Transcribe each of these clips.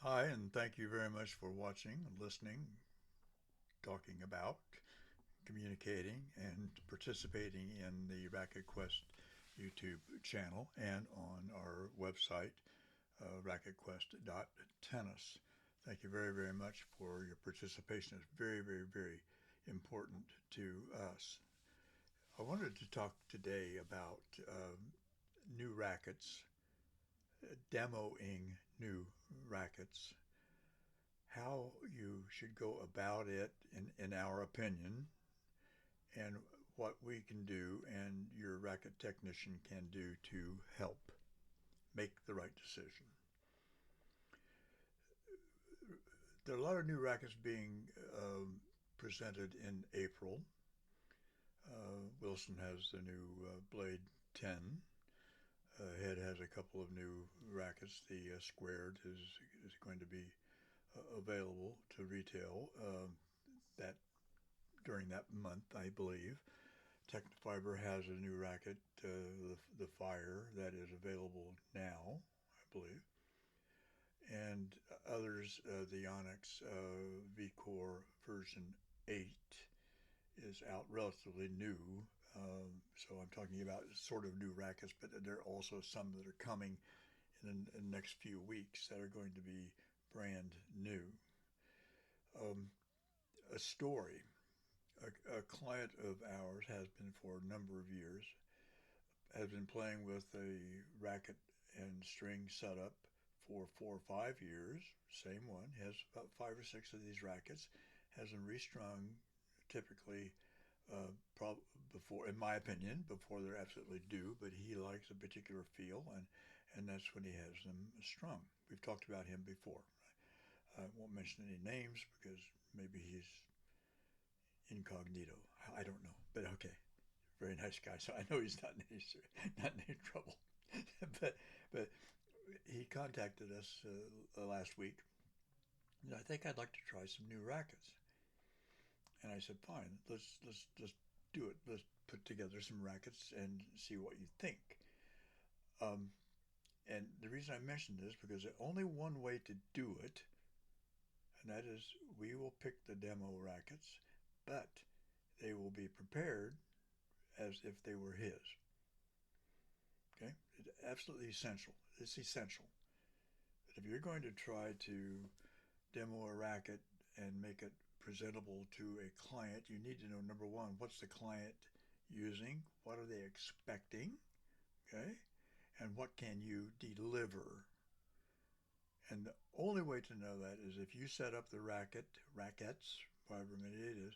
Hi, and thank you very much for watching, listening, talking about, communicating, and participating in the Racquet Quest YouTube channel and on our website, racquetquest.tennis. Thank you very, very much for your participation. It's very, very, very important to us. I wanted to talk today about new rackets, demoing new rackets, how you should go about it, in our opinion, and what we can do and your racket technician can do to help make the right decision. There are a lot of new rackets being presented in April. Wilson has the new Blade 10. Head has a couple of new rackets. The Squared is going to be available to retail that during that month, I believe. Technofiber has a new racket, the Fire, that is available now, I believe. And others, the Onyx V-Core version 8 is out relatively new. So I'm talking about sort of new rackets, but there are also some that are coming in the next few weeks that are going to be brand new. Um, a story. A client of ours has been for a number of years, has been playing with a racket and string setup for 4 or 5 years. Same one, has about 5 or 6 of these rackets, has them restrung typically before, in my opinion, before they're absolutely due, but he likes a particular feel, and that's when he has them strung. We've talked about him before. I won't mention any names because maybe he's incognito. I don't know, but okay. Very nice guy, so I know he's not in any trouble. but but he contacted us last week. And I think I'd like to try some new rackets, and I said, fine, let's do it. Let's put together some rackets and see what you think. Um, and the reason I mentioned this because there's only one way to do it, and that is we will pick the demo rackets, but they will be prepared as if they were his. Okay, it's absolutely essential. It's essential that if you're going to try to demo a racket and make it presentable to a client, you need to know, number one, what's the client using, what are they expecting, okay, and what can you deliver. And the only way to know that is if you set up the rackets, however many it is,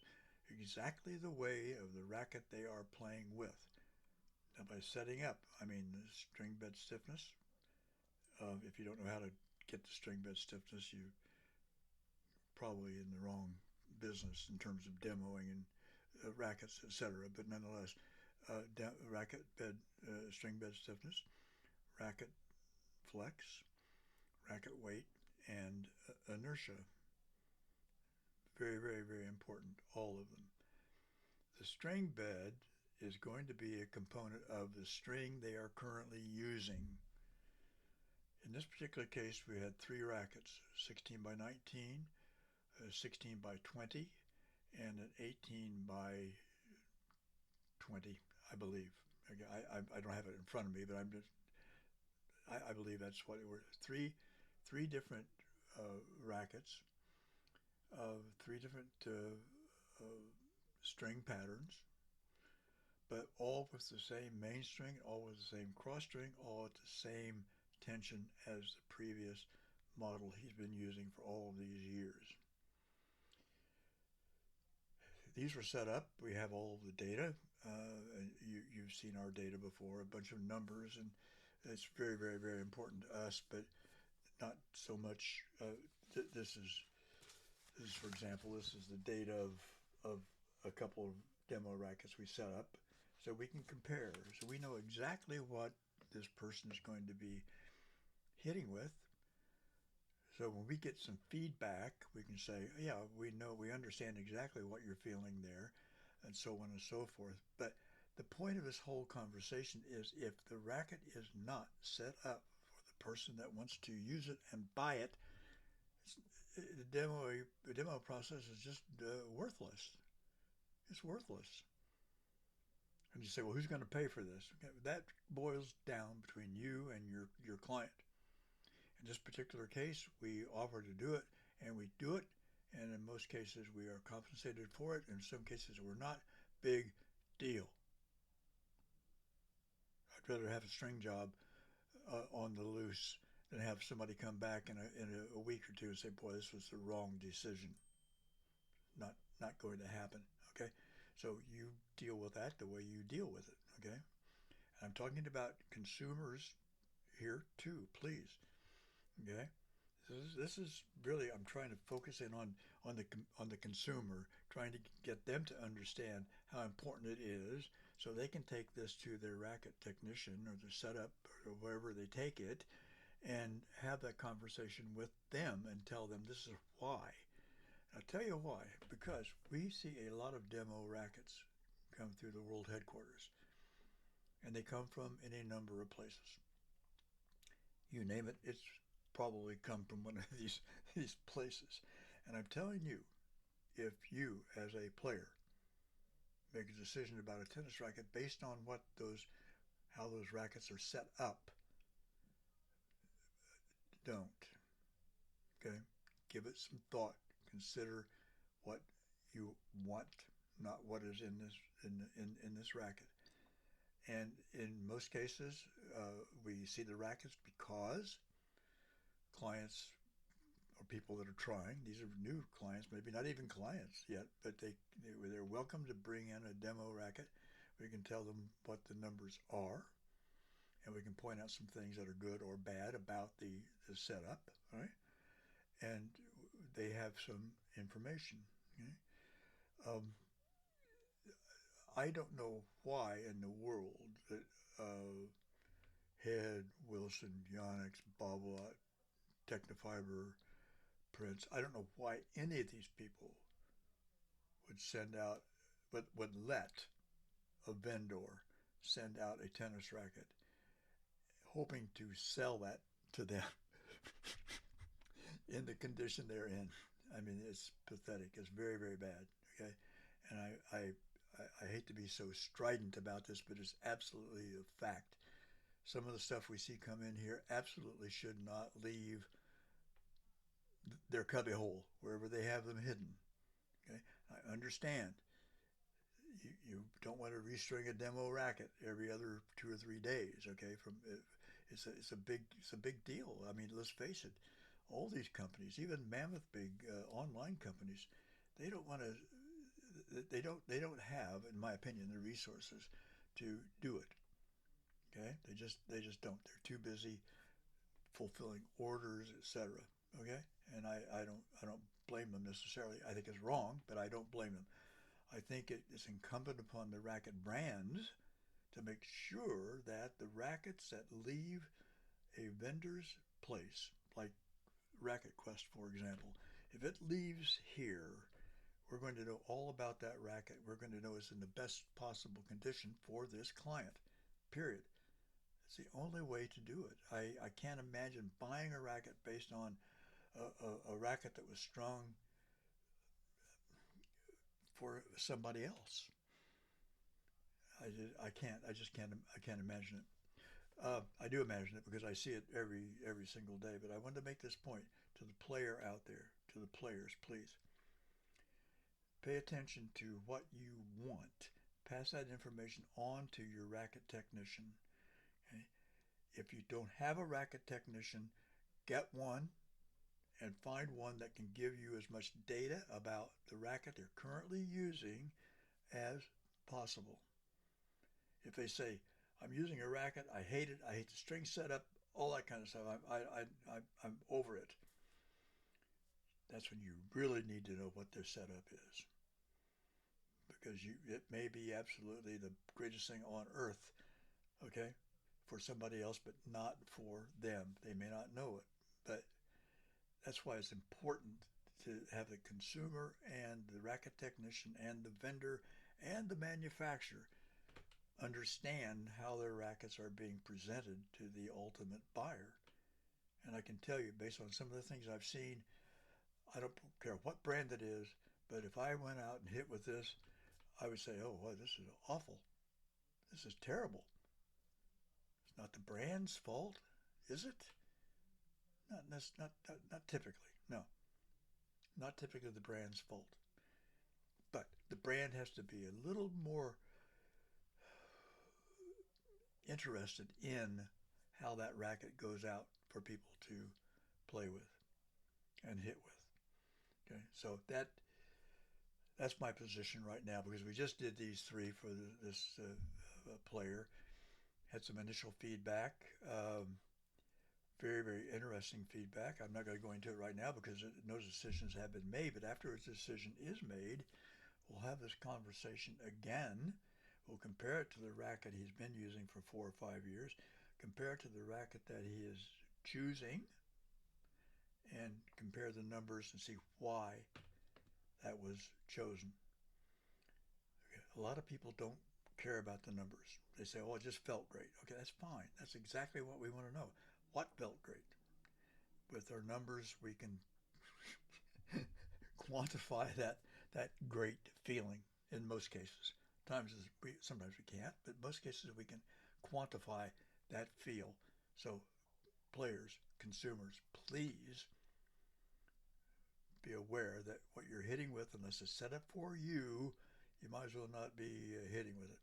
exactly the way of the racket they are playing with. Now, by setting up, I mean the string bed stiffness. If you don't know how to get the string bed stiffness, you probably in the wrong business in terms of demoing and rackets, etc. But nonetheless, racket bed, string bed stiffness, racket flex, racket weight, and inertia. Very, very, very important, all of them. The string bed is going to be a component of the string they are currently using. In this particular case, we had 3 rackets, 16 by 19, 16 by 20, and an 18 by 20, I believe. I don't have it in front of me, but I believe that's what it were. Three different rackets of 3 different string patterns, but all with the same main string, all with the same cross string, all at the same tension as the previous model he's been using for all of these years. These were set up. We have all of the data. You've seen our data before, a bunch of numbers, and it's very, very, very important to us, but not so much. This is, for example, this is the data of a couple of demo rackets we set up, so we can compare. So we know exactly what this person is going to be hitting with. So when we get some feedback, we can say, yeah, we understand exactly what you're feeling there, and so on and so forth. But the point of this whole conversation is if the racket is not set up for the person that wants to use it and buy it, the demo process is just worthless. It's worthless. And you say, well, who's going to pay for this? Okay, that boils down between you and your client. In this particular case, we offer to do it, and we do it, and in most cases, we are compensated for it. In some cases, we're not. Big deal. I'd rather have a string job on the loose than have somebody come back in a week or two and say, boy, this was the wrong decision. Not going to happen. Okay, so you deal with that the way you deal with it. Okay, and I'm talking about consumers here too, please. Okay, this is really I'm trying to focus in on the consumer, trying to get them to understand how important it is, so they can take this to their racket technician or the setup or wherever they take it, and have that conversation with them and tell them this is why. I'll tell you why. Because we see a lot of demo rackets come through the world headquarters, and they come from any number of places. You name it, it's probably come from one of these places. And I'm telling you, if you as a player make a decision about a tennis racket based on what those how those rackets are set up, don't. Okay? Give it some thought. Consider what you want, not what is in this racket. And in most cases, we see the rackets because clients or people that are trying. These are new clients, maybe not even clients yet, but they're welcome to bring in a demo racket. We can tell them what the numbers are, and we can point out some things that are good or bad about the setup, right? And they have some information. Okay? Um, I don't know why in the world that Head, Wilson, Yonex, Babolat, Technofiber, Prince. I don't know why any of these people would send out, would let a vendor send out a tennis racket, hoping to sell that to them in the condition they're in. I mean, it's pathetic. It's very, very bad. Okay, and I hate to be so strident about this, but it's absolutely a fact. Some of the stuff we see come in here absolutely should not leave their cubby hole wherever they have them hidden. Okay, I understand you don't want to restring a demo racket every other 2 or 3 days. Okay, it's a big deal. I mean, let's face it, all these companies, even mammoth big online companies, they don't want to. They don't have, in my opinion, the resources to do it. Okay, they just don't. They're too busy fulfilling orders, etc. Okay, and I don't blame them necessarily. I think it's wrong, but I don't blame them. I think it is incumbent upon the racket brands to make sure that the rackets that leave a vendor's place, like Racket Quest, for example, if it leaves here, we're going to know all about that racket. We're going to know it's in the best possible condition for this client, period. It's the only way to do it. I can't imagine buying a racket based on a racket that was strung for somebody else. I can't. I just can't. I can't imagine it. I do imagine it because I see it every single day. But I wanted to make this point to the player out there, to the players, please pay attention to what you want. Pass that information on to your racket technician. Okay? If you don't have a racket technician, get one and find one that can give you as much data about the racket they're currently using as possible. If they say, I'm using a racket, I hate it, I hate the string setup, all that kind of stuff, I'm over it. That's when you really need to know what their setup is. Because it may be absolutely the greatest thing on earth, okay, for somebody else, but not for them. They may not know it. But that's why it's important to have the consumer and the racket technician and the vendor and the manufacturer understand how their rackets are being presented to the ultimate buyer. And I can tell you, based on some of the things I've seen, I don't care what brand it is, but if I went out and hit with this, I would say, oh, well, this is awful. This is terrible. It's not the brand's fault, is it? Not typically. No, not typically the brand's fault. But the brand has to be a little more interested in how that racket goes out for people to play with and hit with. Okay, so that's my position right now because we just did these three for this player. Had some initial feedback. Very, very interesting feedback. I'm not going to go into it right now because no decisions have been made. But after a decision is made, we'll have this conversation again. We'll compare it to the racket he's been using for 4 or 5 years, compare it to the racket that he is choosing, and compare the numbers and see why that was chosen. Okay. A lot of people don't care about the numbers. They say, oh, it just felt great. Okay, that's fine. That's exactly what we want to know. What felt great? With our numbers, we can quantify that great feeling in most cases. Sometimes we can't, but most cases we can quantify that feel. So players, consumers, please be aware that what you're hitting with, unless it's set up for you, you might as well not be hitting with it.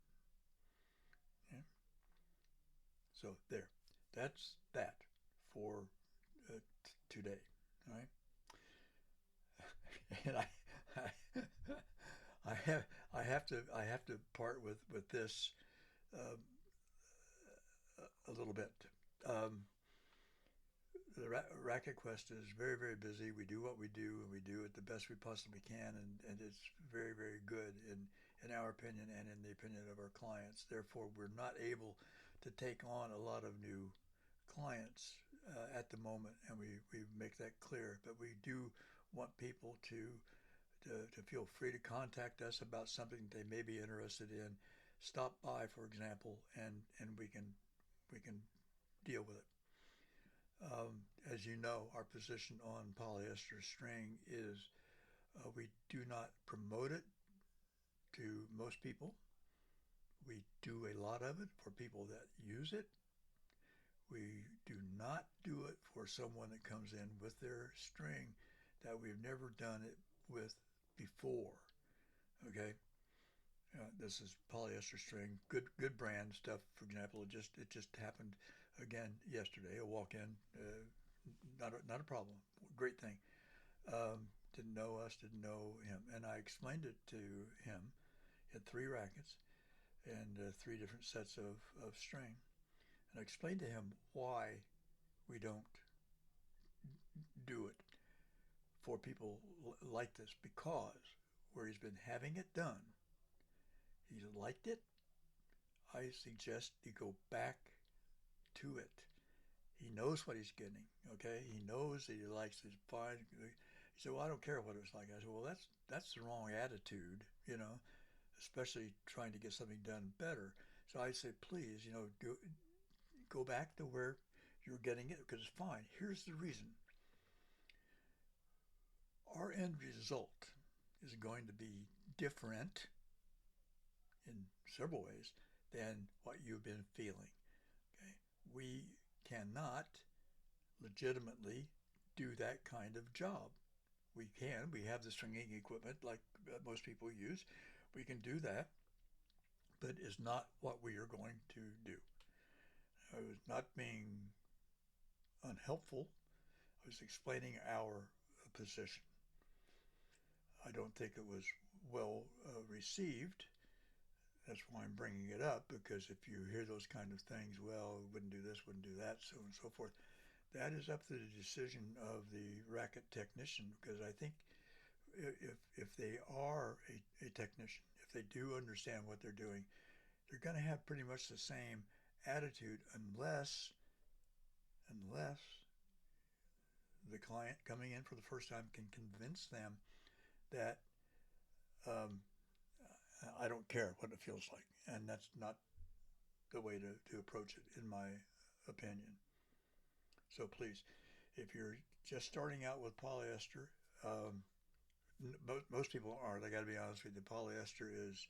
Yeah? So there, that's that for today. All right, and I, I have to part with this um, a little bit. Um, the Racket Quest is very, very busy. We do what we do, and we do it the best we possibly can, and it's very, very good in our opinion and in the opinion of our clients. Therefore, we're not able to take on a lot of new clients at the moment, and we make that clear. But we do want people to feel free to contact us about something they may be interested in. Stop by, for example, and we can deal with it. As you know, our position on polyester string is we do not promote it to most people. We do a lot of it for people that use it. We do not do it for someone that comes in with their string that we've never done it with before. Okay, this is polyester string, good brand stuff. For example, it just happened again yesterday. A walk in, not a problem. Great thing. Didn't know us, didn't know him, and I explained it to him. He had three rackets and three different sets of string, and I explained to him why we don't do it for people like this because where he's been having it done, he liked it. I suggest you go back to it. He knows what he's getting. Okay, he knows that he likes it. Fine. He said, "Well, I don't care what it was like." I said, "Well, that's the wrong attitude, especially trying to get something done better." So I say, please, go back to where you're getting it because it's fine. Here's the reason: our end result is going to be different in several ways than what you've been feeling. Okay, we cannot legitimately do that kind of job. We can. We have the stringing equipment like most people use. We can do that, but it's not what we are going to do. I was not being unhelpful. I was explaining our position. I don't think it was well received. That's why I'm bringing it up because if you hear those kind of things, well, wouldn't do this, wouldn't do that, so on and so forth. That is up to the decision of the racket technician because I think if they are a technician, if they do understand what they're doing, they're going to have pretty much the same attitude unless the client coming in for the first time can convince them that um, I don't care what it feels like, and that's not the way to approach it, in my opinion. So please, if you're just starting out with polyester, Um, most people aren't. I got to be honest with you. Polyester is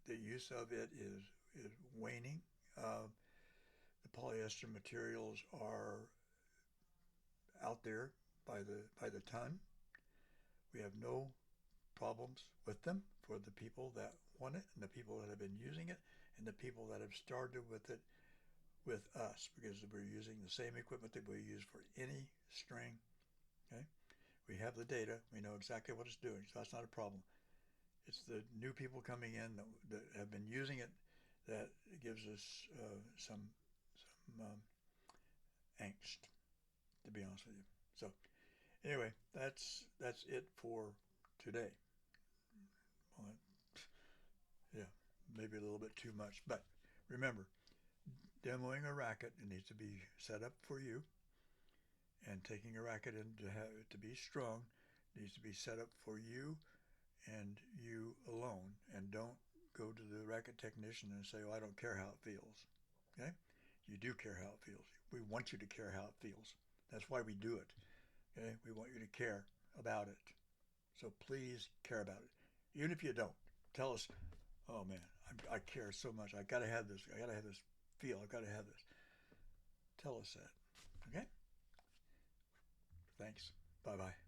the use of it is waning. Uh, the polyester materials are out there by the ton. We have no problems with them for the people that want it and the people that have been using it and the people that have started with it with us because we're using the same equipment that we use for any string. Okay, we have the data. We know exactly what it's doing, so that's not a problem. It's the new people coming in that have been using it that gives us some angst, to be honest with you. So anyway, that's it for today. Well, yeah, maybe a little bit too much, but remember, demoing a racket, it needs to be set up for you, and taking a racket in to have it to be strong needs to be set up for you and you alone. And don't go to the racket technician and say, "Oh, I don't care how it feels." Okay, you do care how it feels. We want you to care how it feels. That's why we do it. Okay, we want you to care about it. So please care about it, even if you don't. Tell us, "Oh man, I care so much. I got to have this. I got to have this feel. I got to have this." Tell us that. Okay. Thanks. Bye bye.